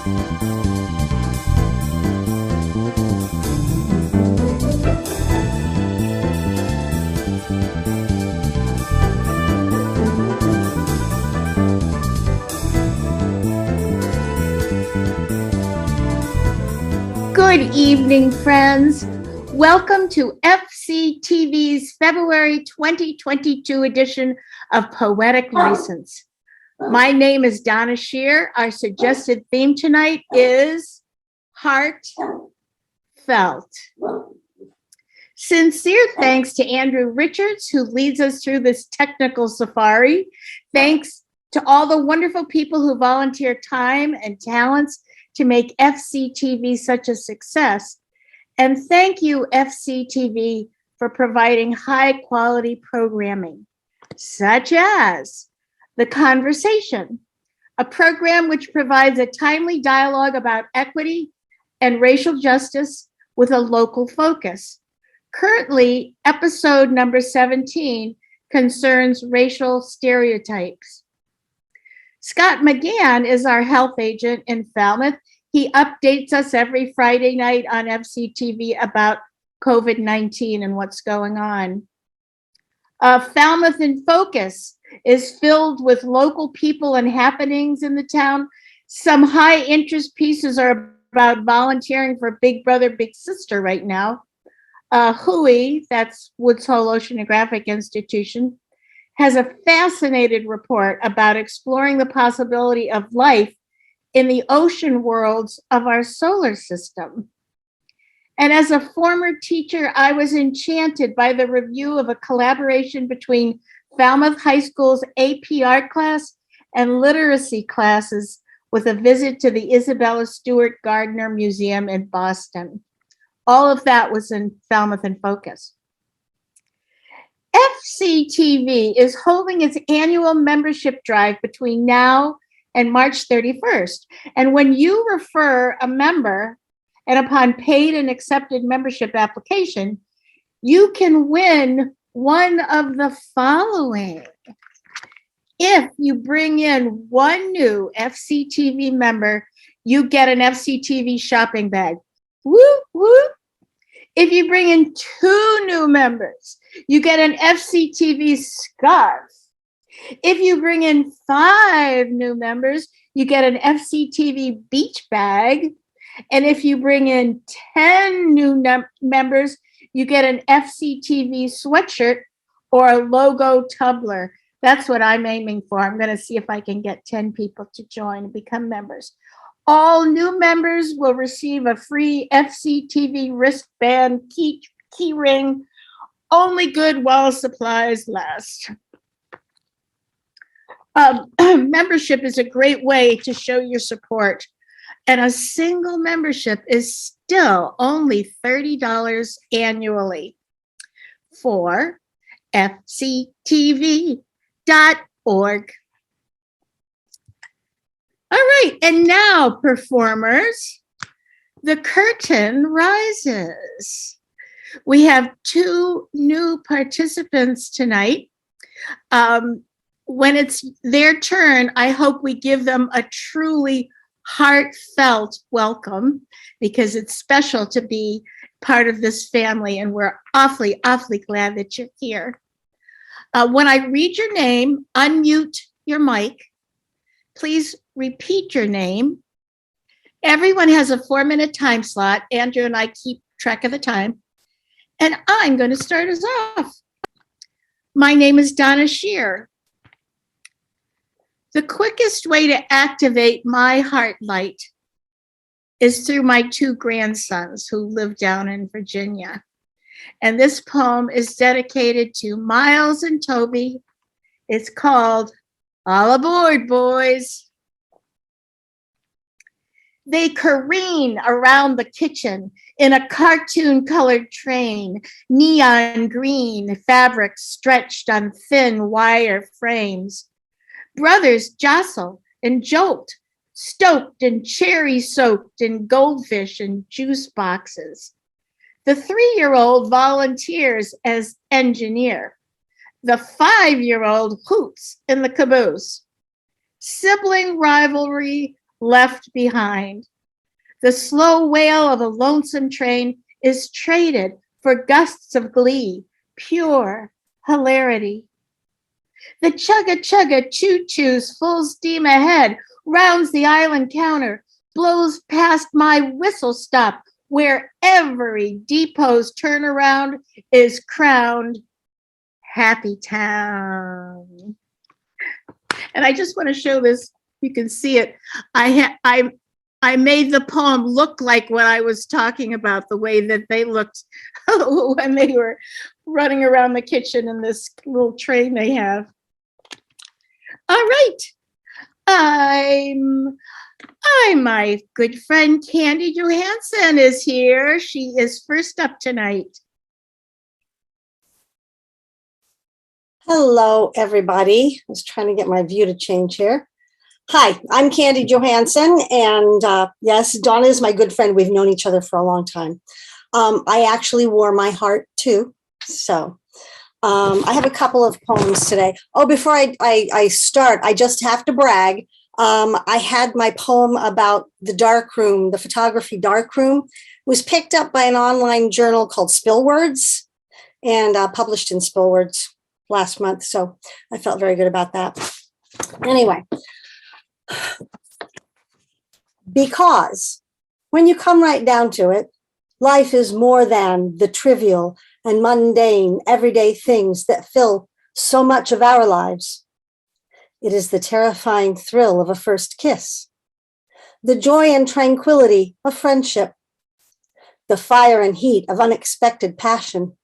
Good evening, friends. Welcome to FCTV's February 2022 edition of Poetic License. My name is Donna Scheer. Our suggested theme tonight is heartfelt. Sincere thanks to Andrew Richards, who leads us through this technical safari. Thanks to all the wonderful people who volunteer time and talents to make FCTV such a success. And thank you, FCTV, for providing high quality programming, such as The Conversation, a program which provides a timely dialogue about equity and racial justice with a local focus. Currently, episode number 17 concerns racial stereotypes. Scott McGann is our health agent in Falmouth. He updates us every Friday night on FCTV about COVID-19 and what's going on. Falmouth in Focus is filled with local people and happenings in the town. Some high interest pieces are about volunteering for Big Brother, Big Sister right now. WHOI, that's Woods Hole Oceanographic Institution, has a fascinating report about exploring the possibility of life in the ocean worlds of our solar system. And as a former teacher, I was enchanted by the review of a collaboration between Falmouth High School's AP art class and literacy classes with a visit to the Isabella Stewart Gardner Museum in Boston. All of that was in Falmouth in Focus. FCTV is holding its annual membership drive between now and March 31st. And when you refer a member, and upon paid and accepted membership application, you can win one of the following. If you bring in one new FCTV member, you get an FCTV shopping bag. Whoop, whoop. If you bring in two new members, you get an FCTV scarf. If you bring in 5 new members, you get an FCTV beach bag. And if you bring in 10 new members, you get an FCTV sweatshirt or a logo tumbler. That's what I'm aiming for. I'm going to see if I can get 10 people to join and become members. All new members will receive a free FCTV wristband key ring, only good while supplies last. Membership is a great way to show your support, and a single membership is still only $30 annually for fctv.org. All right, and now, performers, the curtain rises. We have 2 new participants tonight. When it's their turn, I hope we give them a truly heartfelt welcome, because it's special to be part of this family, and we're awfully, awfully glad that you're here. When I read your name, unmute your mic. Please repeat your name. Everyone has a 4-minute time slot. Andrew and I keep track of the time. And I'm going to start us off. My name is Donna Scheer. The quickest way to activate my heart light is through my 2 grandsons who live down in Virginia. And this poem is dedicated to Miles and Toby. It's called All Aboard, Boys. They careen around the kitchen in a cartoon-colored train, neon green fabric stretched on thin wire frames. Brothers jostle and jolt, stoked and cherry-soaked in goldfish and juice boxes. The 3-year-old volunteers as engineer. The 5-year-old hoots in the caboose. Sibling rivalry left behind. The slow wail of a lonesome train is traded for gusts of glee, pure hilarity. The chugga-chugga choo-choos full steam ahead, rounds the island counter, blows past my whistle stop, where every depot's turnaround is crowned Happy Town. And I just want to show this. You can see it. I made the poem look like what I was talking about, the way that they looked when they were running around the kitchen in this little train they have. All right. My good friend Candy Johansen is here. She is first up tonight. Hello, everybody. I was trying to get my view to change here. Hi, I'm Candy Johansen, and yes, Donna is my good friend. We've known each other for a long time. I actually wore my heart too, so I have a couple of poems today. Oh, before I start, I just have to brag. I had my poem about the darkroom, the photography darkroom, was picked up by an online journal called Spill Words and published in Spill Words last month. So I felt very good about that. Anyway, because when you come right down to it, life is more than the trivial and mundane everyday things that fill so much of our lives. It is the terrifying thrill of a first kiss, the joy and tranquility of friendship, the fire and heat of unexpected passion.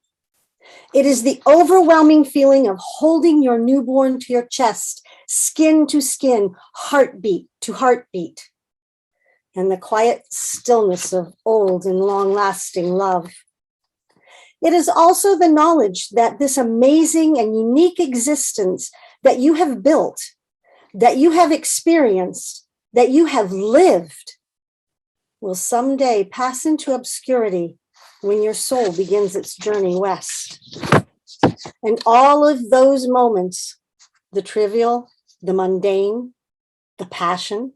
It is the overwhelming feeling of holding your newborn to your chest, skin to skin, heartbeat to heartbeat, and the quiet stillness of old and long-lasting love. It is also the knowledge that this amazing and unique existence that you have built, that you have experienced, that you have lived, will someday pass into obscurity when your soul begins its journey west. And all of those moments, the trivial, the mundane, the passion,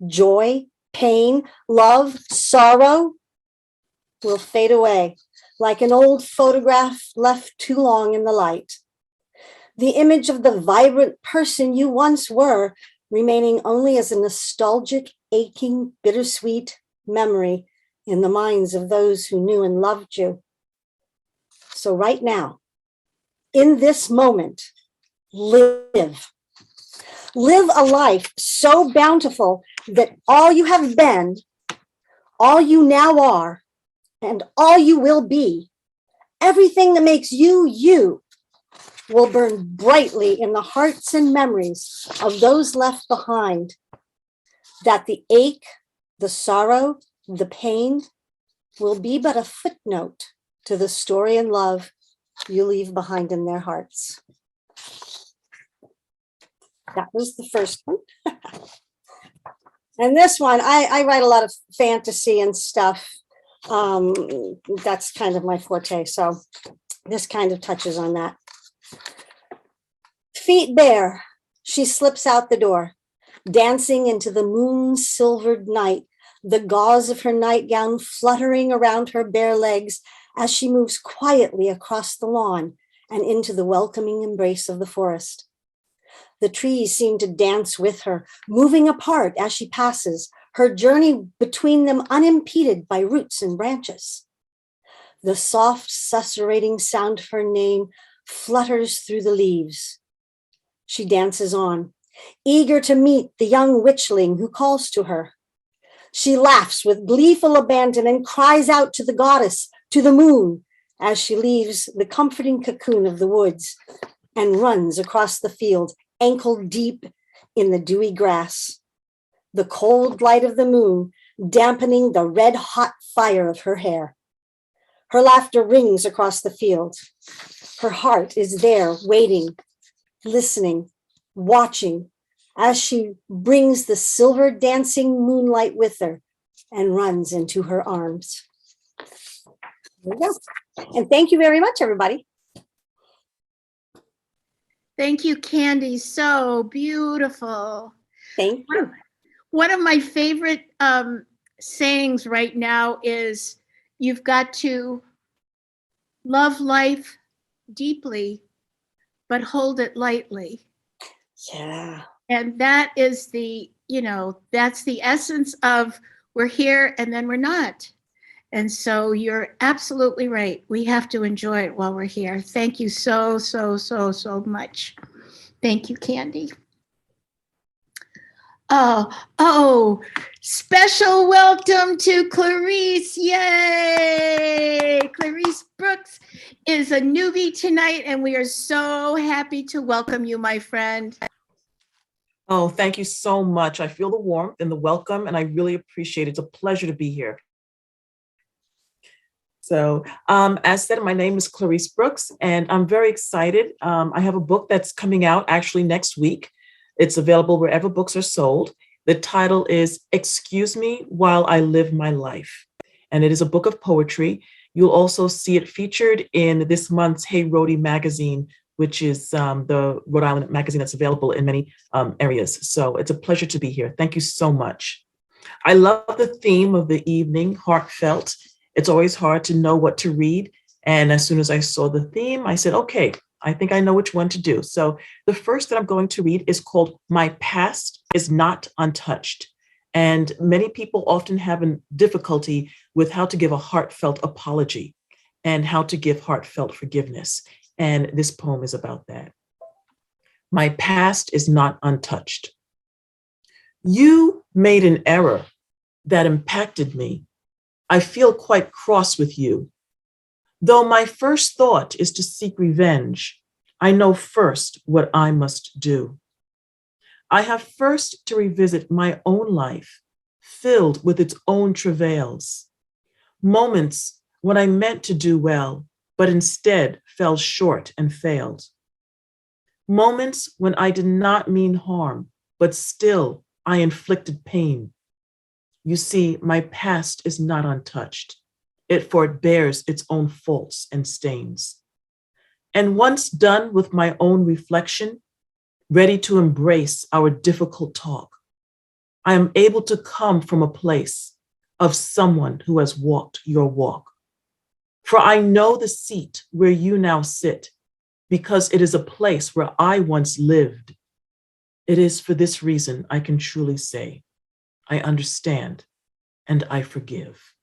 joy, pain, love, sorrow, will fade away like an old photograph left too long in the light. The image of the vibrant person you once were, remaining only as a nostalgic, aching, bittersweet memory in the minds of those who knew and loved you. So right now, in this moment, live. Live a life so bountiful that all you have been, all you now are, and all you will be, everything that makes you, you, will burn brightly in the hearts and memories of those left behind, that the ache, the sorrow, the pain will be but a footnote to the story and love you leave behind in their hearts. That was the first one. And this one, I write a lot of fantasy and stuff. That's kind of my forte. So this kind of touches on that. Feet bare, she slips out the door, dancing into the moon-silvered night, the gauze of her nightgown fluttering around her bare legs as she moves quietly across the lawn and into the welcoming embrace of the forest. The trees seem to dance with her, moving apart as she passes, her journey between them unimpeded by roots and branches. The soft, susurrating sound of her name flutters through the leaves. She dances on, eager to meet the young witchling who calls to her. She laughs with gleeful abandon and cries out to the goddess, to the moon, as she leaves the comforting cocoon of the woods and runs across the field, ankle deep in the dewy grass. The cold light of the moon dampening the red-hot fire of her hair. Her laughter rings across the field. Her heart is there, waiting, listening, watching, as she brings the silver dancing moonlight with her and runs into her arms. There we go. And thank you very much, everybody. Thank you, Candy. So beautiful. Thank you. One of my favorite sayings right now is, you've got to love life deeply, but hold it lightly. Yeah. And that is that's the essence of, we're here and then we're not. And so you're absolutely right. We have to enjoy it while we're here. Thank you so, so, so, so much. Thank you, Candy. Oh, special welcome to Clarise. Yay! Clarise Brooks is a newbie tonight, and we are so happy to welcome you, my friend. Oh, thank you so much. I feel the warmth and the welcome, and I really appreciate it. It's a pleasure to be here. So, as said, my name is Clarise Brooks, and I'm very excited. I have a book that's coming out actually next week. It's available wherever books are sold. The title is Excuse Me While I Live My Life, and it is a book of poetry. You'll also see it featured in this month's Hey Rhody magazine, which is the Rhode Island magazine that's available in many areas. So it's a pleasure to be here. Thank you so much. I love the theme of the evening, heartfelt. It's always hard to know what to read. And as soon as I saw the theme, I said, okay, I think I know which one to do. So the first that I'm going to read is called My Past is Not Untouched. And many people often have a difficulty with how to give a heartfelt apology and how to give heartfelt forgiveness. And this poem is about that. My past is not untouched. You made an error that impacted me. I feel quite cross with you. Though my first thought is to seek revenge, I know first what I must do. I have first to revisit my own life, filled with its own travails. Moments when I meant to do well, but instead fell short and failed. Moments when I did not mean harm, but still I inflicted pain. You see, my past is not untouched, for it bears its own faults and stains. And once done with my own reflection, ready to embrace our difficult talk, I am able to come from a place of someone who has walked your walk. For I know the seat where you now sit, because it is a place where I once lived. It is for this reason I can truly say, I understand and I forgive.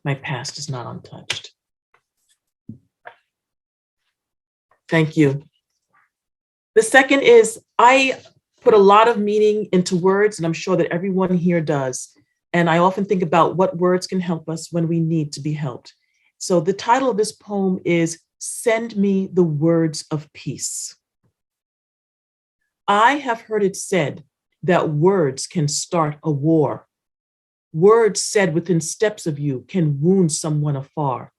My past is not untouched. Thank you. The second is, I put a lot of meaning into words, and I'm sure that everyone here does. And I often think about what words can help us when we need to be helped. So the title of this poem is Send Me the Words of Peace. I have heard it said that words can start a war. Words said within steps of you can wound someone afar.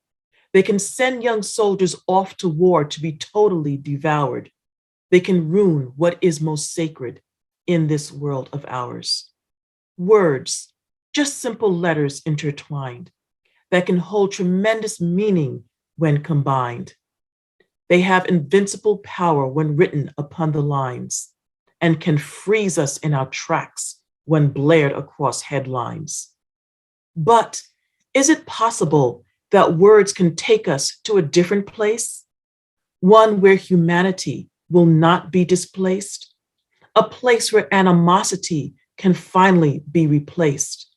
They can send young soldiers off to war to be totally devoured. They can ruin what is most sacred in this world of ours. Words, just simple letters intertwined, that can hold tremendous meaning when combined. They have invincible power when written upon the lines and can freeze us in our tracks when blared across headlines. But is it possible that words can take us to a different place? One where humanity will not be displaced? A place where animosity can finally be replaced?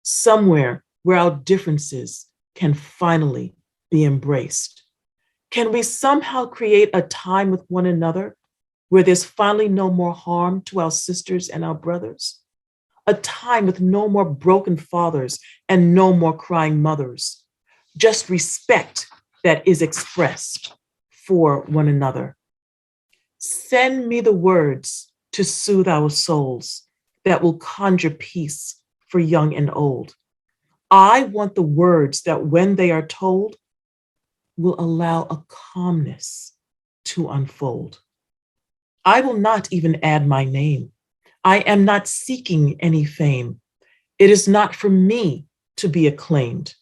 Somewhere where our differences can finally be embraced? Can we somehow create a time with one another where there's finally no more harm to our sisters and our brothers? A time with no more broken fathers and no more crying mothers. Just respect that is expressed for one another. Send me the words to soothe our souls that will conjure peace for young and old. I want the words that when they are told will allow a calmness to unfold. I will not even add my name. I am not seeking any fame. It is not for me to be acclaimed.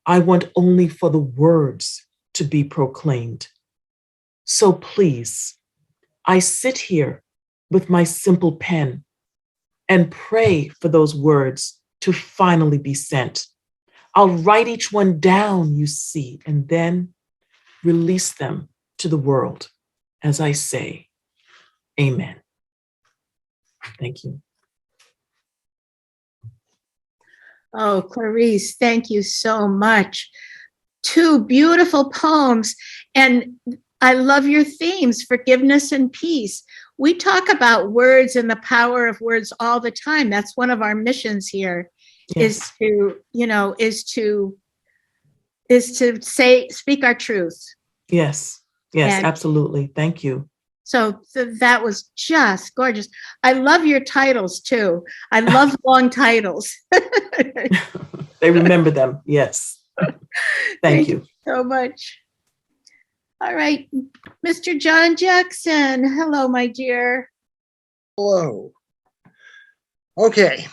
I want only for the words to be proclaimed. So please, I sit here with my simple pen. and pray for those words to finally be sent. I'll write each one down, you see, and then release them to the world as I say, amen. Thank you. Oh, Clarice, thank you so much. Two beautiful poems. And I love your themes, forgiveness and peace. We talk about words and the power of words all the time. That's one of our missions here, Yes. is to, speak our truth. Yes, yes, And absolutely. Thank you. so that was just gorgeous. I love your titles too. I love long titles. They remember them. Yes. Thank you. So much. All right, Mr. John Jackson. Hello, my dear. Hello. Okay.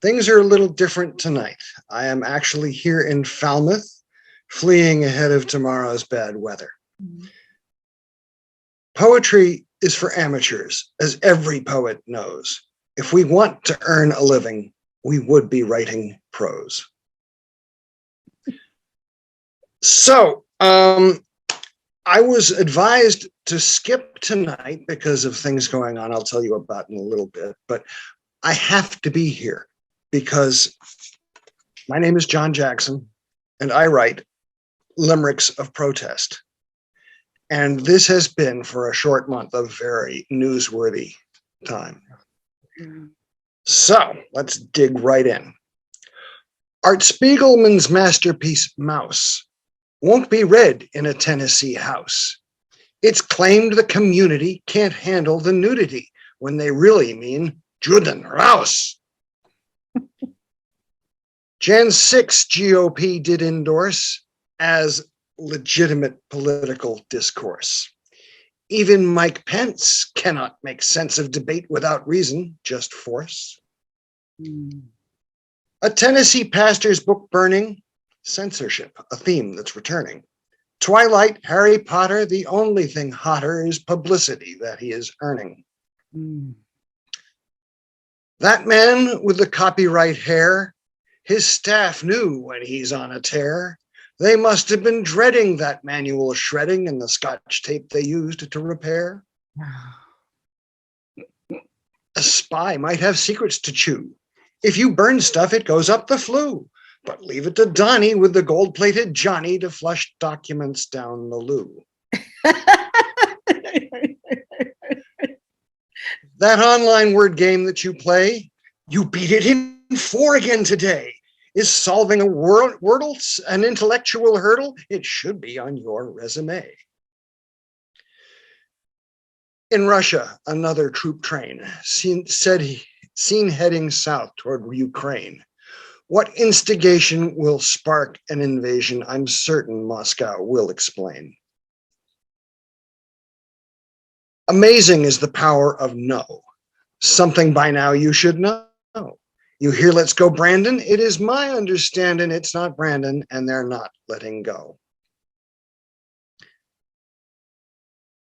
Things are a little different tonight. I am actually here in Falmouth, fleeing ahead of tomorrow's bad weather. Poetry is for amateurs, as every poet knows. If we want to earn a living, we would be writing prose. So, I was advised to skip tonight because of things going on I'll tell you about in a little bit, but I have to be here because my name is John Jackson and I write limericks of protest. And this has been, for a short month, a very newsworthy time. So let's dig right in. Art Spiegelman's masterpiece, Mouse, won't be read in a Tennessee house. It's claimed the community can't handle the nudity when they really mean Juden raus. Jan 6 GOP did endorse as legitimate political discourse. Even Mike Pence cannot make sense of debate without reason, just force. A Tennessee pastor's book burning, censorship, a theme that's returning. Twilight, Harry Potter, the only thing hotter is publicity that he is earning. That man with the copyright hair, his staff knew when he's on a tear. They must have been dreading that manual shredding and the Scotch tape they used to repair. A spy might have secrets to chew. If you burn stuff, it goes up the flue. But leave it to Donnie with the gold-plated Johnny to flush documents down the loo. That online word game that you play, you beat it in 4 again today. Is solving a wordle an intellectual hurdle? It should be on your resume. In Russia, another troop train seen heading south toward Ukraine. What instigation will spark an invasion? I'm certain Moscow will explain. Amazing is the power of no. Something by now you should know. You hear, let's go, Brandon. It is my understanding it's not Brandon, and they're not letting go.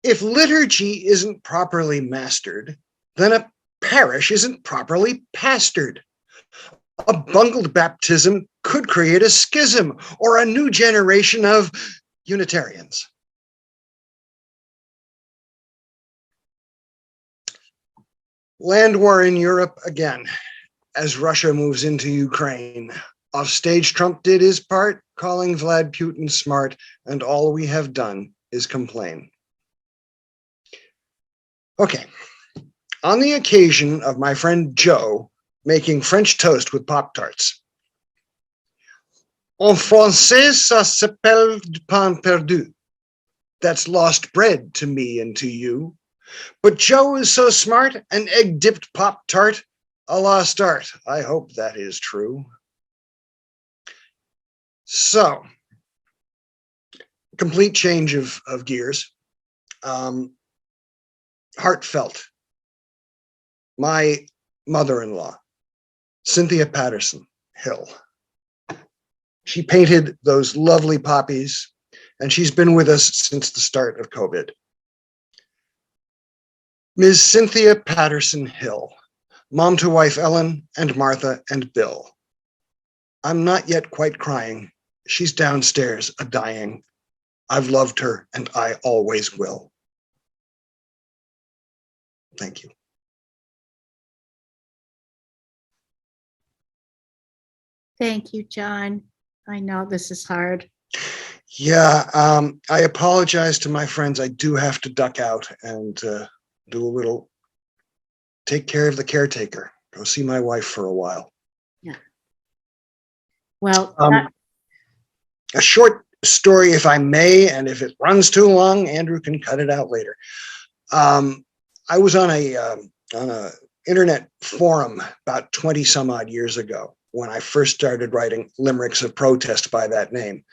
If liturgy isn't properly mastered, then a parish isn't properly pastored. A bungled baptism could create a schism or a new generation of Unitarians. Land war in Europe again. As Russia moves into Ukraine. Offstage, Trump did his part, calling Vlad Putin smart, and all we have done is complain. Okay, on the occasion of my friend Joe making French toast with Pop-Tarts. En français, ça s'appelle du pain perdu. That's lost bread to me and to you. But Joe is so smart, an egg-dipped Pop-Tart, a lost art. I hope that is true. So, complete change of gears. Heartfelt. My mother-in-law, Cynthia Patterson Hill. She painted those lovely poppies, and she's been with us since the start of COVID. Ms. Cynthia Patterson Hill, Mom to wife Ellen and Martha and Bill. I'm not yet quite crying. She's downstairs a-dying. I've loved her and I always will. Thank you. Thank you, John. I know this is hard. Yeah, I apologize to my friends. I do have to duck out and do a little, take care of the caretaker. Go see my wife for a while. Yeah. Well, a short story, if I may, and if it runs too long, Andrew can cut it out later. I was on a internet forum about 20 some odd years ago when I first started writing limericks of protest by that name.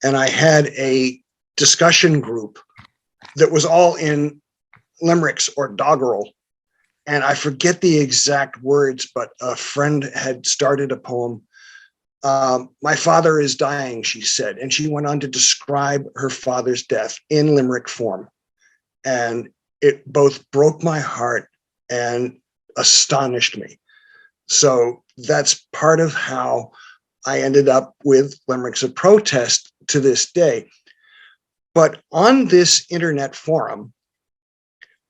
And I had a discussion group that was all in limericks or doggerel. And I forget the exact words, but a friend had started a poem. My father is dying, she said. And she went on to describe her father's death in limerick form. And it both broke my heart and astonished me. So that's part of how I ended up with limericks of protest to this day. But on this internet forum,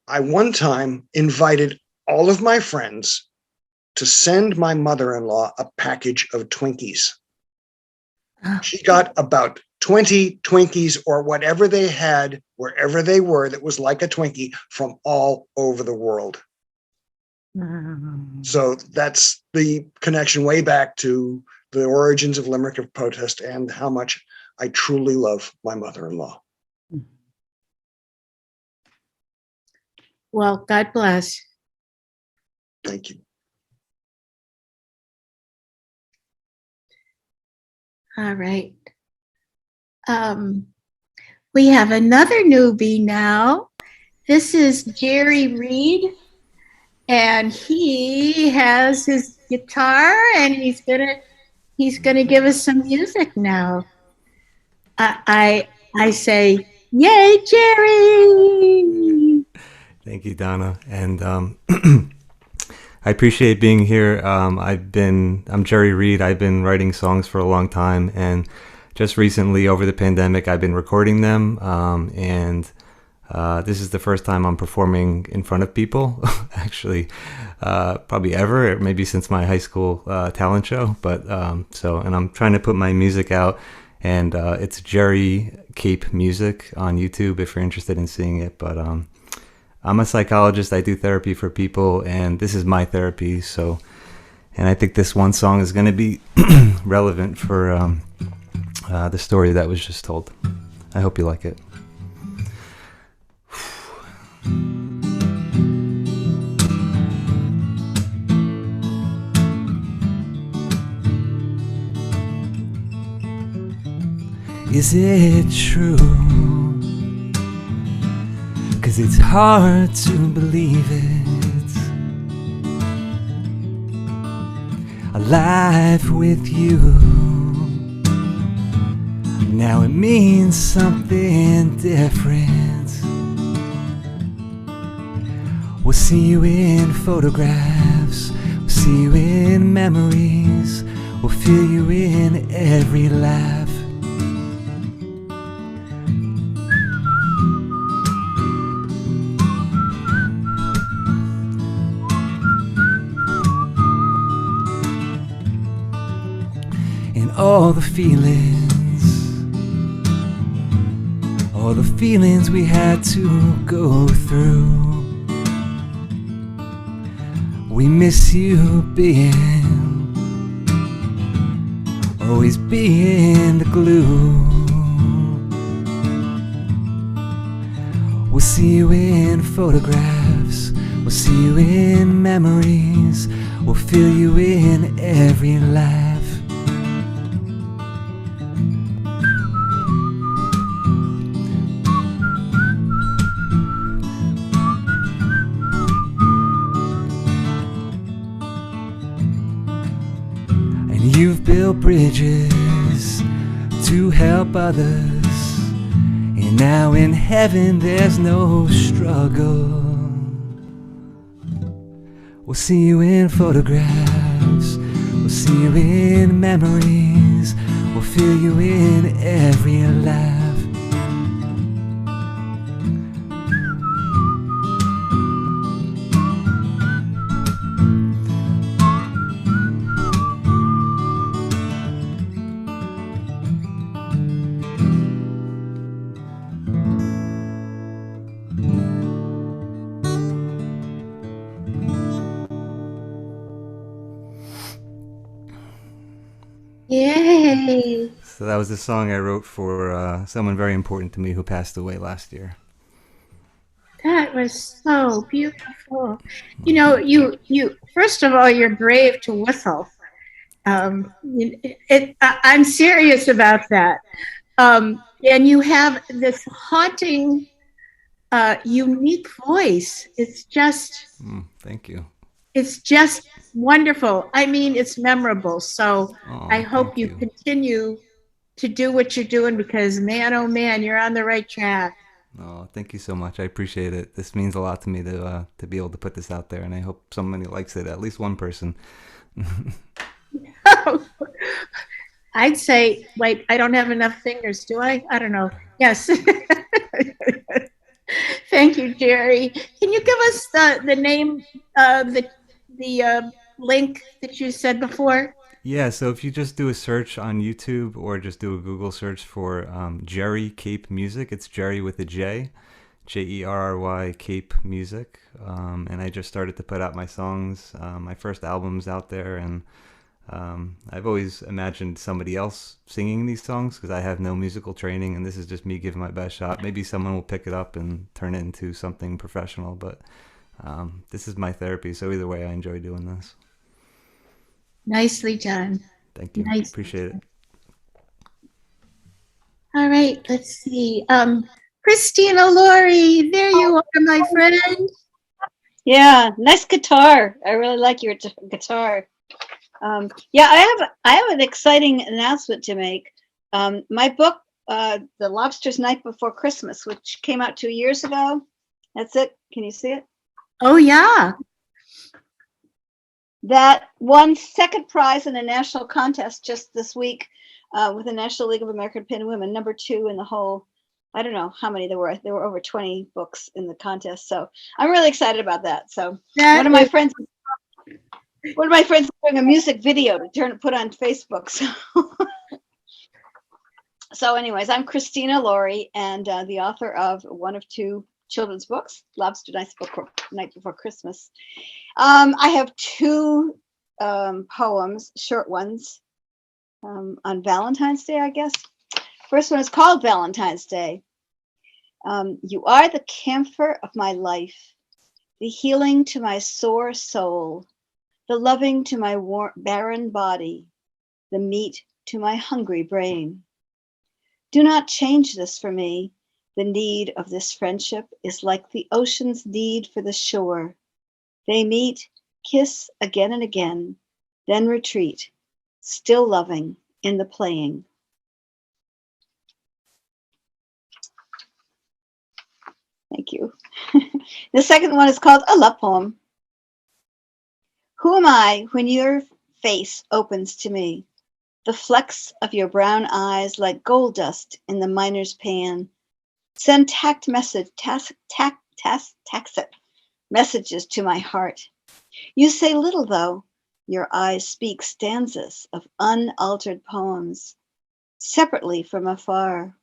I one time invited all of my friends to send my mother-in-law a package of Twinkies. She got about 20 Twinkies or whatever they had, wherever they were, that was like a Twinkie from all over the world. So that's the connection way back to the origins of limerick of protest and how much I truly love my mother-in-law. well, God bless. Thank you. All right. We have another newbie now. This is Jerry Reid, and he has his guitar, and he's gonna give us some music now. I say, yay, Jerry! Thank you, Donna, and I appreciate being here. I'm Jerry Reid. I've been writing songs for a long time, and just recently, over the pandemic, I've been recording them, and this is the first time I'm performing in front of people, actually, probably ever, or maybe since my high school talent show. But and I'm trying to put my music out, and it's Jerry Cape Music on YouTube if you're interested in seeing it. But I'm a psychologist. I do therapy for people, and this is my therapy. So, and I think this one song is going to be relevant for the story that was just told. I hope you like it. Is it true? 'Cause it's hard to believe it. A life with you, now it means something different. We'll see you in photographs, we'll see you in memories, we'll feel you in every laugh. All the feelings we had to go through. We miss you always being the glue. We'll see you in photographs, we'll see you in memories, we'll feel you in every laugh. You've built bridges to help others, and now in heaven there's no struggle. We'll see you in photographs. We'll see you in memories. We'll feel you in every laugh. Yay. So that was the song I wrote for someone very important to me who passed away last year. That was so beautiful. You know, you first of all, you're brave to whistle. I'm serious about that. And you have this haunting, unique voice. Thank you. It's just wonderful. I mean, it's memorable. So Oh, I hope thank you continue to do what you're doing because man, oh man, you're on the right track. Oh, thank you so much. I appreciate it. This means a lot to me to be able to put this out there, and I hope somebody likes it. At least one person. I'd say, wait, I don't have enough fingers, do I? I don't know. Yes. Thank you, Jerry. Can you give us the name, the link that you said before? Yeah, so if you just do a search on YouTube or just do a Google search for Jerry Cape Music, it's Jerry with a J, Jerry Cape Music. And I just started to put out my songs. My first album's out there, and I've always imagined somebody else singing these songs because I have no musical training, and this is just me giving my best shot. Maybe someone will pick it up and turn it into something professional, but this is my therapy, so either way, I enjoy doing this. Nicely done. Thank you. Nice. Appreciate it. All right, let's see. Christina Laurie, there you are, my friend. Yeah, nice guitar. I really like your guitar. Yeah, I have an exciting announcement to make. My book, The Lobster's Night Before Christmas, which came out 2 years ago. That's it. Can you see it? Oh, yeah. That won second prize in a national contest just this week with the National League of American Independent Women, number 2 in the whole. I don't know how many there were. There were over 20 books in the contest. So I'm really excited about that. So one of my friends is doing a music video to put on Facebook. So anyways, I'm Christina Laurie, and the author of one of 2 children's books, Lobster Night Before Christmas. I have 2 poems, short ones, on Valentine's Day, I guess. First one is called Valentine's Day. You are the camphor of my life, the healing to my sore soul, the loving to my barren body, the meat to my hungry brain. Do not change this for me. The need of this friendship is like the ocean's need for the shore. They meet, kiss again and again, then retreat, still loving in the playing. Thank you. The second one is called A Love Poem. Who am I when your face opens to me? The flecks of your brown eyes like gold dust in the miner's pan send tacit messages to my heart. You say little, though. Your eyes speak stanzas of unaltered poems, separately from afar.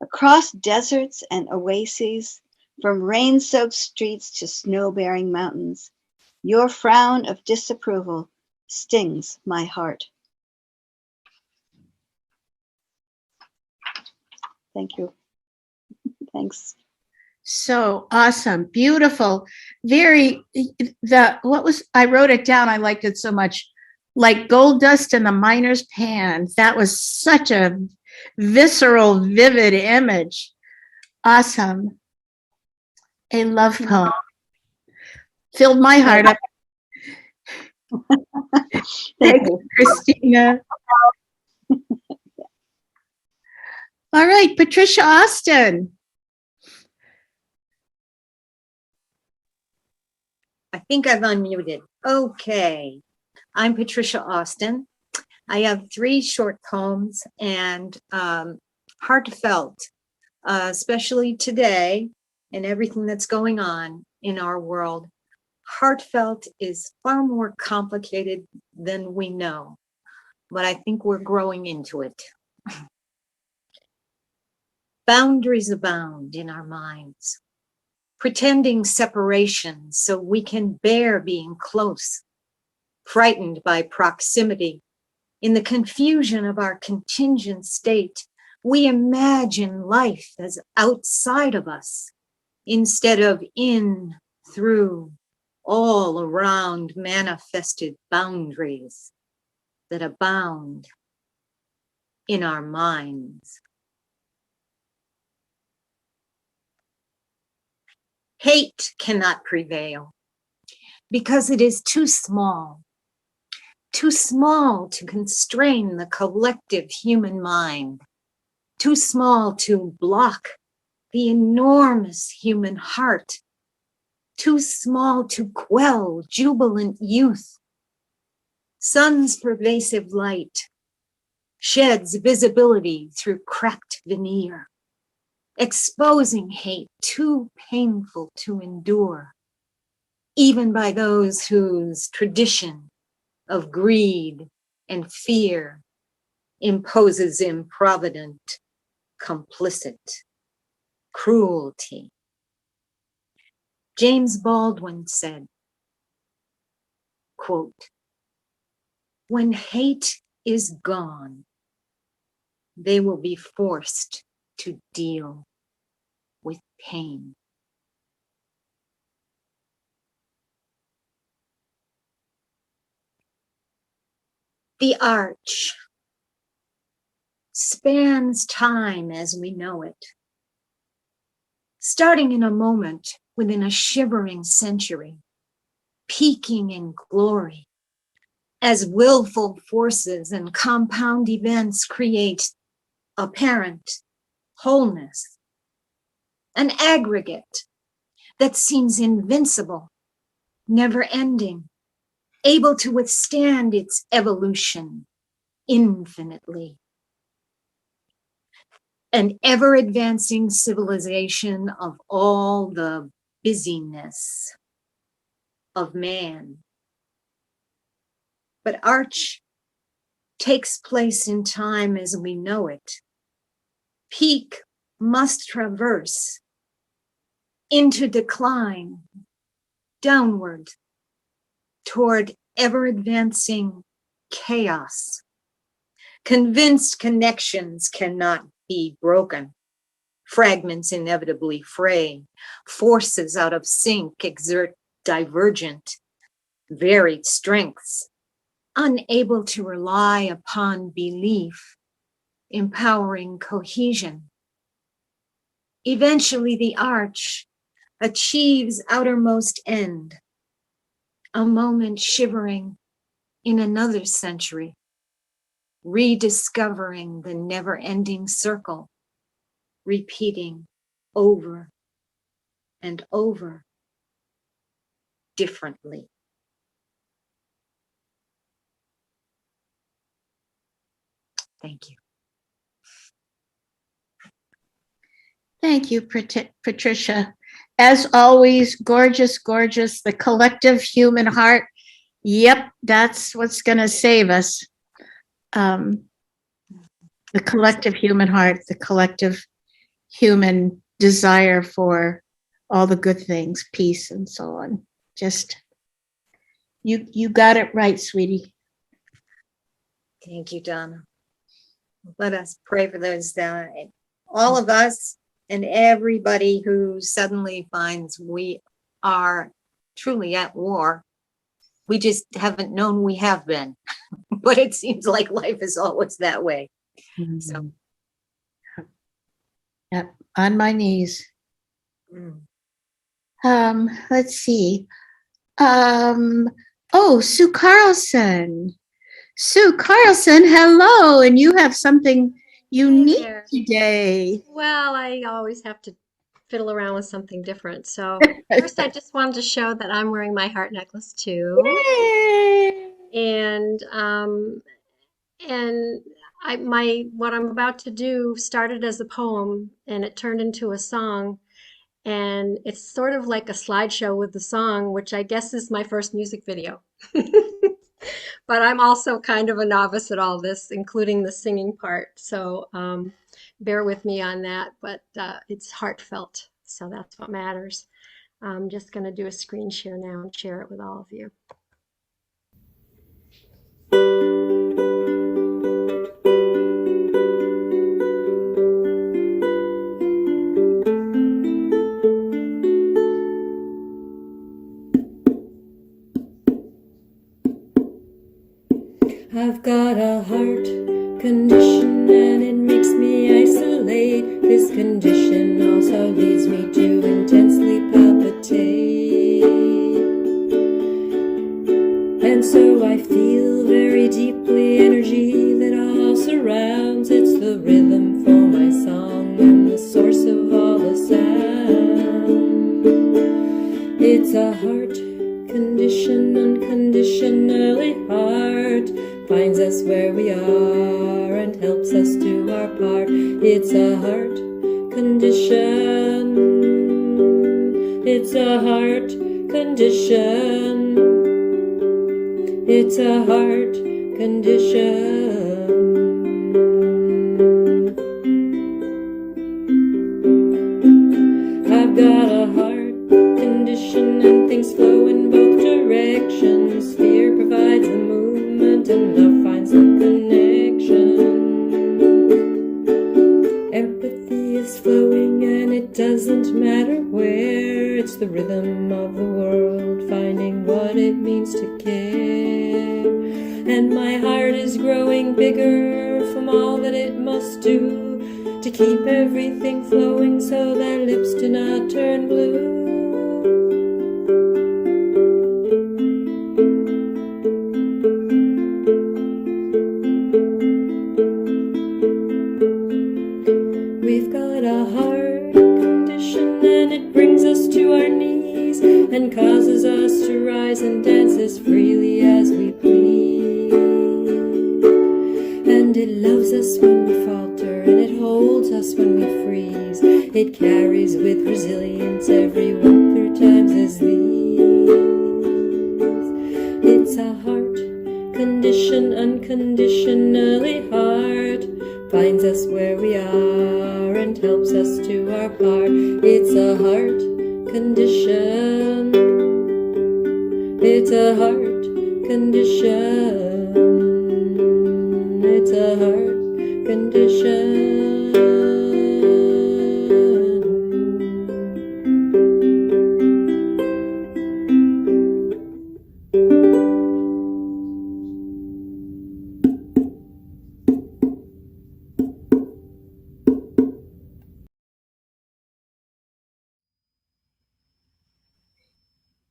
Across deserts and oases, from rain-soaked streets to snow-bearing mountains, your frown of disapproval stings my heart. Thank you. Thanks. So awesome. Beautiful. I wrote it down. I liked it so much. Like gold dust in the miner's pan. That was such a visceral, vivid image. Awesome. A love poem. Filled my heart up. Thank you, Christina. All right, Patricia Austin. I think I've unmuted. Okay. I'm Patricia Austin. I have 3 short poems and heartfelt, especially today and everything that's going on in our world. Heartfelt is far more complicated than we know, but I think we're growing into it. Boundaries abound in our minds, pretending separation so we can bear being close, frightened by proximity. In the confusion of our contingent state, we imagine life as outside of us instead of in, through, all around manifested boundaries that abound in our minds. Hate cannot prevail because it is too small to constrain the collective human mind, too small to block the enormous human heart, too small to quell jubilant youth. Sun's pervasive light sheds visibility through cracked veneer, exposing hate too painful to endure, even by those whose tradition of greed and fear imposes improvident, complicit cruelty. James Baldwin said, quote, "When hate is gone, they will be forced to deal with pain." The arch spans time as we know it, starting in a moment within a shivering century, peaking in glory as willful forces and compound events create apparent wholeness, an aggregate that seems invincible, never ending, able to withstand its evolution infinitely. An ever-advancing civilization of all the busyness of man. But arch takes place in time as we know it. Peak must traverse into decline, downward, toward ever-advancing chaos. Convinced connections cannot be broken. Fragments inevitably fray. Forces out of sync exert divergent, varied strengths, unable to rely upon belief, empowering cohesion. Eventually, the arch achieves outermost end, a moment shivering in another century, rediscovering the never-ending circle, repeating over and over differently. Thank you. Thank you, Patricia. As always, gorgeous, gorgeous. The collective human heart. Yep, that's what's going to save us. The collective human heart, the collective human desire for all the good things, peace, and so on. Just, you got it right, sweetie. Thank you, Donna. Let us pray for those, all of us and everybody who suddenly finds we are truly at war. We just haven't known we have been, but it seems like life is always that way. Mm-hmm. So, yep, on my knees. Let's see. Oh, Sue Carlson. Sue Carlson, hello, and you have something unique there. today. Well, I always have to fiddle around with something different. So first, I just wanted to show that I'm wearing my heart necklace too, Yay! and what I'm about to do started as a poem, and it turned into a song, and it's sort of like a slideshow with the song, which I guess is my first music video. But I'm also kind of a novice at all this, including the singing part. So bear with me on that, but it's heartfelt. So that's what matters. I'm just going to do a screen share now and share it with all of you. I've got a heart condition and it makes me isolate. This condition also leads me to intensely palpitate. And so I feel very deeply energy that all surrounds. It's the rhythm for my song and the source of all the sound. It's a heart condition, unconditionally heart finds us where we are and helps us do our part. It's a heart condition. It's a heart condition. It's a heart condition. I've got a heart condition and things flow in both directions. Fear provides the movement and love finds the connection. Empathy is flowing and it doesn't matter where. It's the rhythm of the world finding what it means to care. And my heart is growing bigger from all that it must do to keep everything flowing so that lips do not turn blue. We've got a heart condition and it brings us to our knees and causes us to rise and dance as freely as we please. And it loves us when we falter and it holds us when we freeze. It carries with resilience every walk through times as these. It's a heart condition, unconditionally heart finds us where we are and helps us do our part. It's a heart condition. It's a heart condition. It's a heart condition.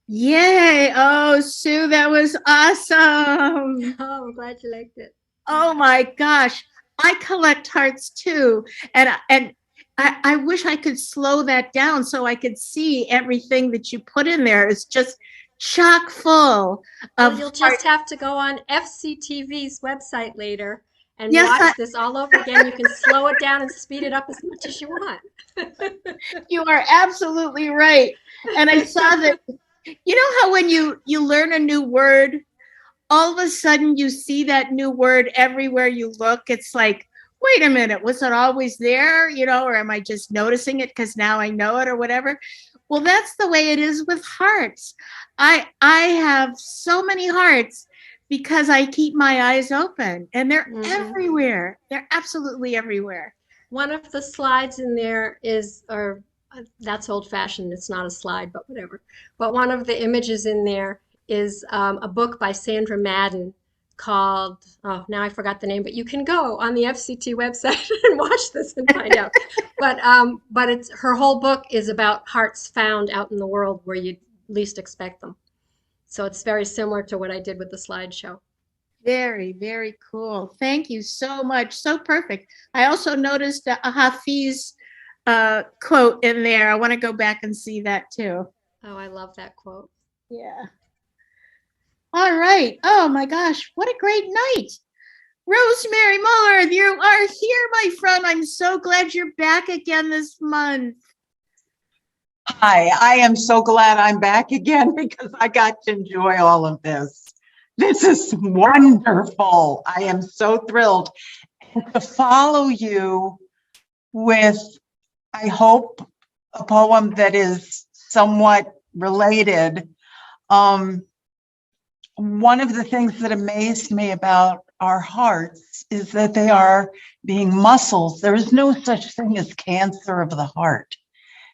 Yay. Oh, Sue, that was awesome. Oh, I'm glad you liked it. Oh my gosh. I collect hearts too. And I wish I could slow that down so I could see everything that you put in there. It's just chock full Well, of you'll just have to go on FCTV's website later and Yes, watch this all over again. You can slow it down and speed it up as much as you want. You are absolutely right. And I saw that, you know how when you learn a new word, all of a sudden you see that new word everywhere you look. It's like, wait a minute, was it always there? You know, or am I just noticing it because now I know it or whatever? Well, that's the way it is with hearts. I have so many hearts because I keep my eyes open and they're everywhere. They're absolutely everywhere. One of the slides in there is, or that's old fashioned, it's not a slide, but whatever. But one of the images in there is a book by Sandra Madden called, oh, now I forgot the name, but you can go on the FCT website and watch this and find out. But it's her whole book is about hearts found out in the world where you least expect them. So it's very similar to what I did with the slideshow. Very, very cool. Thank you so much. So perfect. I also noticed a Hafiz quote in there. I want to go back and see that too. Oh, I love that quote. Yeah. All right. Oh my gosh, what a great night. Rosemary Moeller, you are here, my friend. I'm so glad you're back again this month. Hi, I am so glad I'm back again because I got to enjoy all of this. This is wonderful. I am so thrilled. And to follow you with, I hope, a poem that is somewhat related. One of the things that amazed me about our hearts is that they are being muscles. There is no such thing as cancer of the heart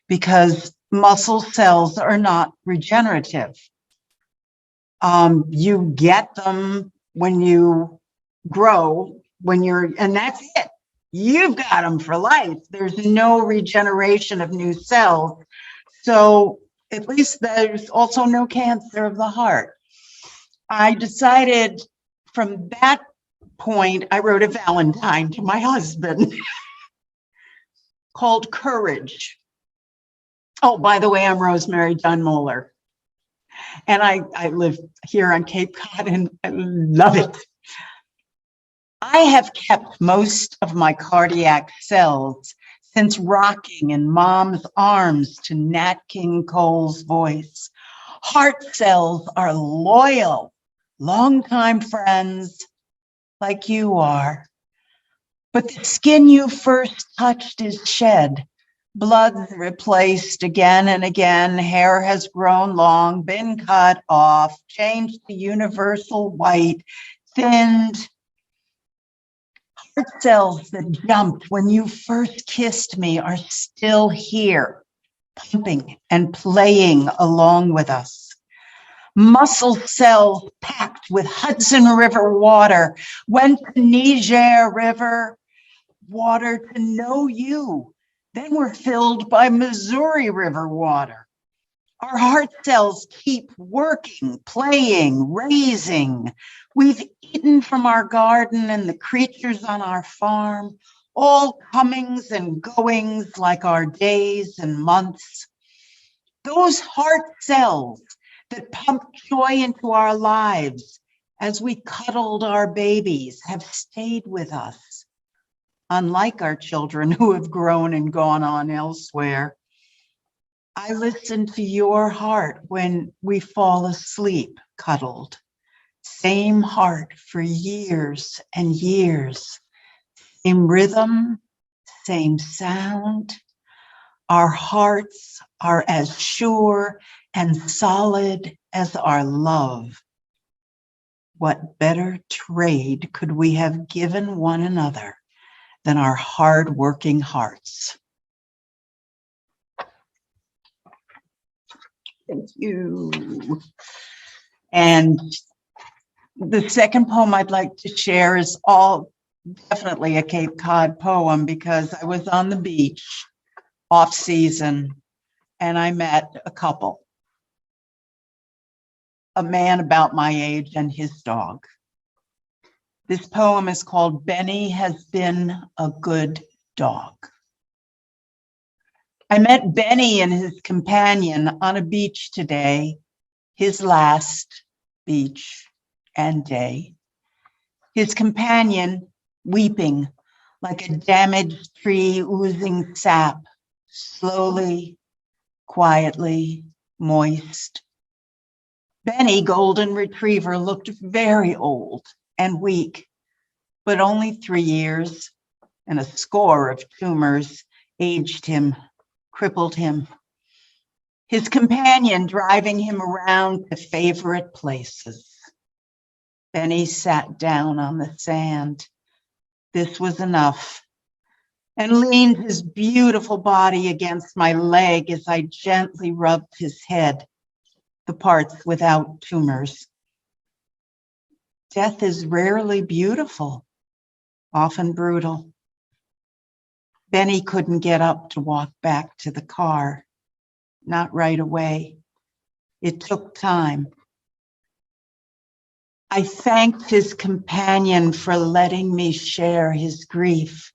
because muscle cells are not regenerative. You get them when you grow, and that's it. You've got them for life. There's no regeneration of new cells. So at least there's also no cancer of the heart. I decided from that point, I wrote a Valentine to my husband called Courage. Oh, by the way, I'm Rosemary Dunn Moeller. And I live here on Cape Cod and I love it. I have kept most of my cardiac cells since rocking in mom's arms to Nat King Cole's voice. Heart cells are loyal, longtime friends like you are. But the skin you first touched is shed. Blood's replaced again and again. Hair has grown long, been cut off, changed to universal white, thinned. Heart cells that jumped when you first kissed me are still here, pumping and playing along with us. Muscle cells packed with Hudson River water went to Niger River water to know you. Then we're filled by Missouri River water. Our heart cells keep working, playing, raising. We've eaten from our garden and the creatures on our farm, all comings and goings like our days and months. Those heart cells that pump joy into our lives as we cuddled our babies have stayed with us. Unlike our children who have grown and gone on elsewhere. I listen to your heart when we fall asleep, cuddled. Same heart for years and years. Same rhythm, same sound. Our hearts are as sure and solid as our love. What better trade could we have given one another than our hard-working hearts? Thank you. And the second poem I'd like to share is definitely a Cape Cod poem because I was on the beach off season and I met a couple, a man about my age and his dog. This poem is called Benny Has Been a Good Dog. I met Benny and his companion on a beach today, his last beach and day. His companion weeping like a damaged tree oozing sap, slowly, quietly, moist. Benny, golden retriever, looked very old and weak, but only 3 years and a score of tumors aged him, crippled him. His companion driving him around to favorite places. Benny sat down on the sand. This was enough, and leaned his beautiful body against my leg as I gently rubbed his head, the parts without tumors. Death is rarely beautiful, often brutal. Benny couldn't get up to walk back to the car, not right away. It took time. I thanked his companion for letting me share his grief.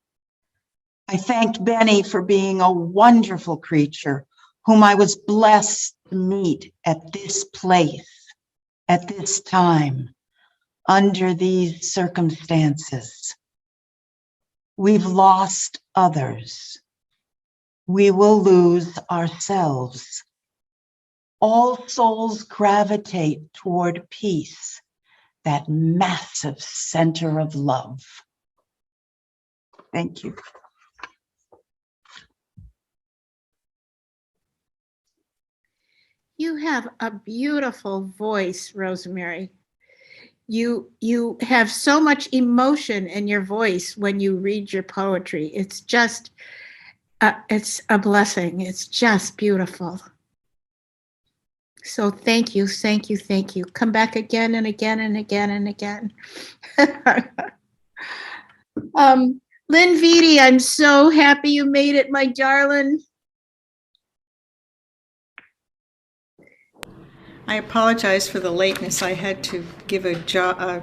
I thanked Benny for being a wonderful creature whom I was blessed to meet at this place, at this time, under these circumstances. We've lost others. We will lose ourselves. All souls gravitate toward peace, that massive center of love. Thank you. You have a beautiful voice, Rosemary. You have so much emotion in your voice when you read your poetry. It's just, it's a blessing. It's just beautiful. So thank you, thank you, thank you. Come back again and again and again and again. Lynn Vitti, I'm so happy you made it, my darling. I apologize for the lateness. I had to give a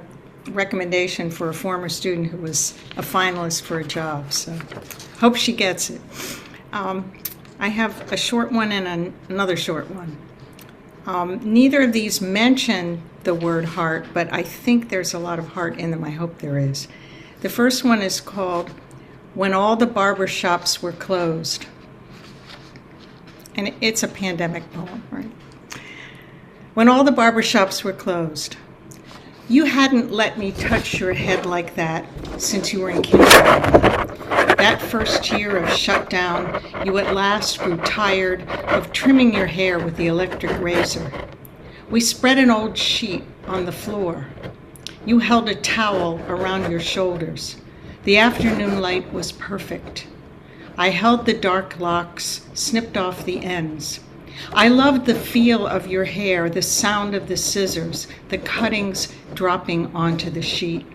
recommendation for a former student who was a finalist for a job, so hope she gets it. I have a short one and another short one. Neither of these mention the word heart, but I think there's a lot of heart in them. I hope there is. The first one is called When All the Barber Shops Were Closed. And it's a pandemic poem, right? When all the barber shops were closed, you hadn't let me touch your head like that since you were in kindergarten. That first year of shutdown, you at last grew tired of trimming your hair with the electric razor. We spread an old sheet on the floor. You held a towel around your shoulders. The afternoon light was perfect. I held the dark locks, snipped off the ends. I loved the feel of your hair, the sound of the scissors, the cuttings dropping onto the sheet.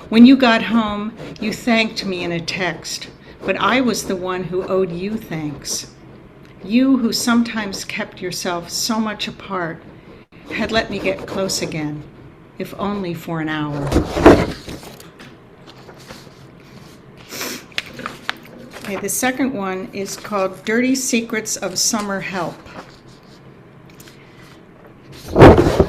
When you got home, you thanked me in a text, but I was the one who owed you thanks. You, who sometimes kept yourself so much apart, had let me get close again, if only for an hour. Okay, the second one is called Dirty Secrets of Summer Help.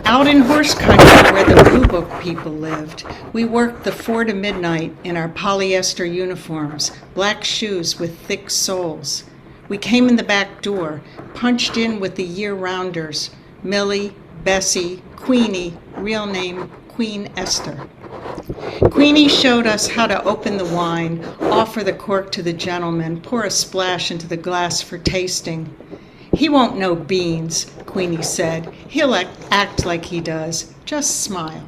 Out in horse country where the Blue Book people lived, we worked the 4 to midnight in our polyester uniforms, black shoes with thick soles. We came in the back door, punched in with the year-rounders, Millie, Bessie, Queenie, real name Queen Esther. Queenie showed us how to open the wine, offer the cork to the gentleman, pour a splash into the glass for tasting. He won't know beans, Queenie said. He'll act like he does. Just smile.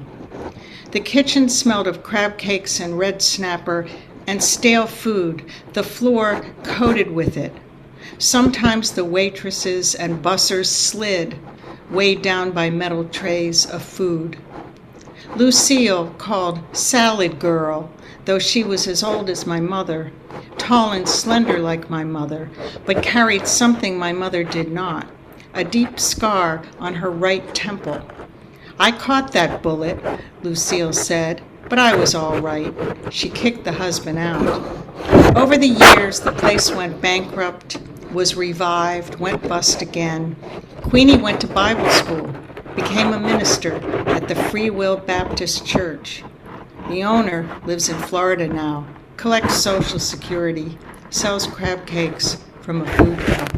The kitchen smelled of crab cakes and red snapper and stale food, the floor coated with it. Sometimes the waitresses and bussers slid, weighed down by metal trays of food. Lucille called Salad Girl, though she was as old as my mother, tall and slender like my mother, but carried something my mother did not, a deep scar on her right temple. I caught that bullet, Lucille said, but I was all right. She kicked the husband out. Over the years, the place went bankrupt, was revived, went bust again. Queenie went to Bible school, became a minister at the Free Will Baptist Church. The owner lives in Florida now, collects Social Security, sells crab cakes from a food truck.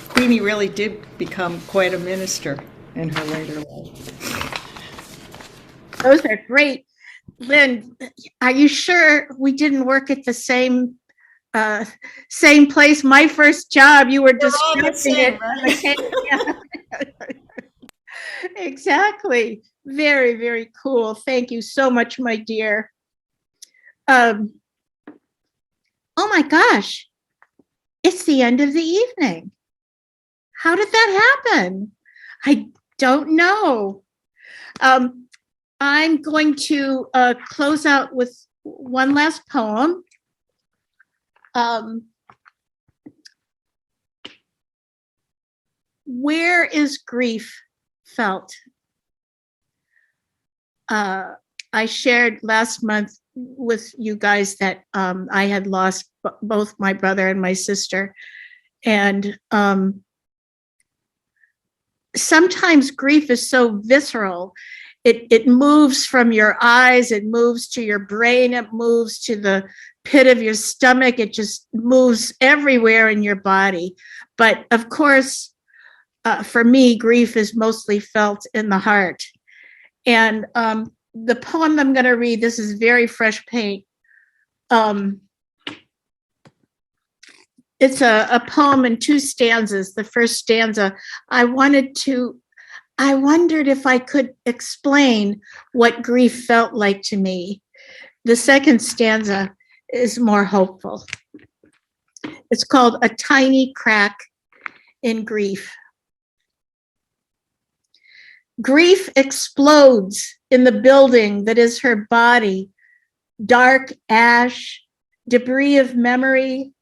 Queenie really did become quite a minister in her later life. Those are great. Lynn, are you sure we didn't work at the same place? My first job, you were describing it. Right? Exactly. Very, very cool. Thank you so much, my dear. Oh my gosh, it's the end of the evening. How did that happen? I don't know. I'm going to close out with one last poem. Where is grief felt? I shared last month with you guys that I had lost both my brother and my sister. And sometimes grief is so visceral. It moves from your eyes, it moves to your brain, it moves to the pit of your stomach, it just moves everywhere in your body. But of course, for me, grief is mostly felt in the heart. And the poem I'm going to read, this is very fresh paint. It's a poem in 2 stanzas. The first stanza, I wondered if I could explain what grief felt like to me. The second stanza is more hopeful. It's called A Tiny Crack in Grief. Grief explodes in the building that is her body, dark ash, debris of memory.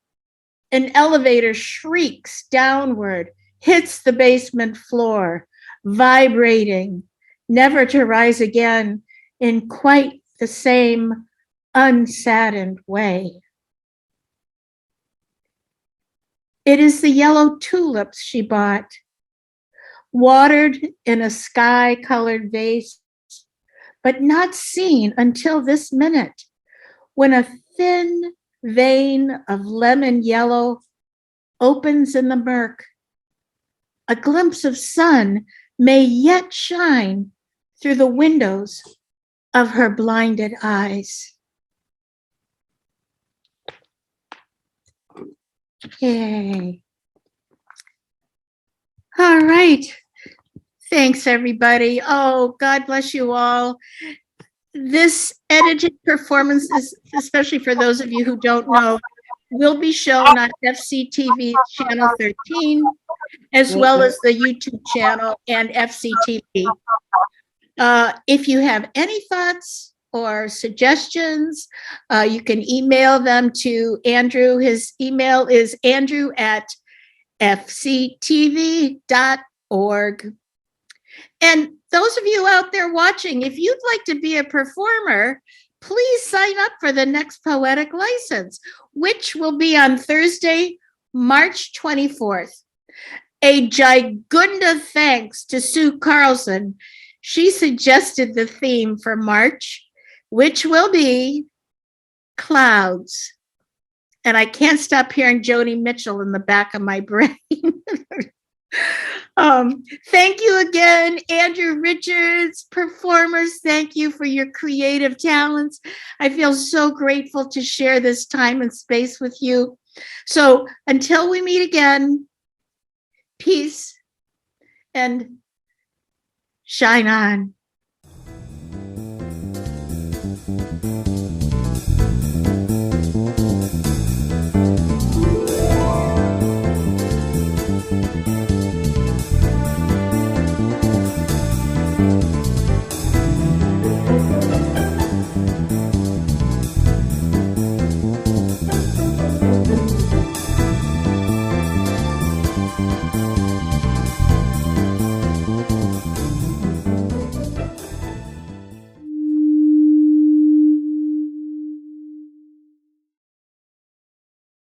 An elevator shrieks downward, hits the basement floor, vibrating, never to rise again in quite the same unsaddened way. It is the yellow tulips she bought, watered in a sky-colored vase, but not seen until this minute, when a thin vein of lemon yellow opens in the murk. A glimpse of sun may yet shine through the windows of her blinded eyes. Yay. All right. Thanks, everybody. Oh, God bless you all. This edited performance is, especially for those of you who don't know, will be shown on FCTV channel 13, as well as the YouTube channel and FCTV. If you have any thoughts or suggestions, you can email them to Andrew. His email is andrew@fctv.org. And those of you out there watching, if you'd like to be a performer, please sign up for the next Poetic license, which will be on Thursday, March 24th. A gigunda thanks to Sue Carlson. She suggested the theme for March, which will be clouds. And I can't stop hearing Joni Mitchell in the back of my brain. Thank you again, Andrew Richards, performers. Thank you for your creative talents. I feel so grateful to share this time and space with you. So until we meet again, peace and shine on.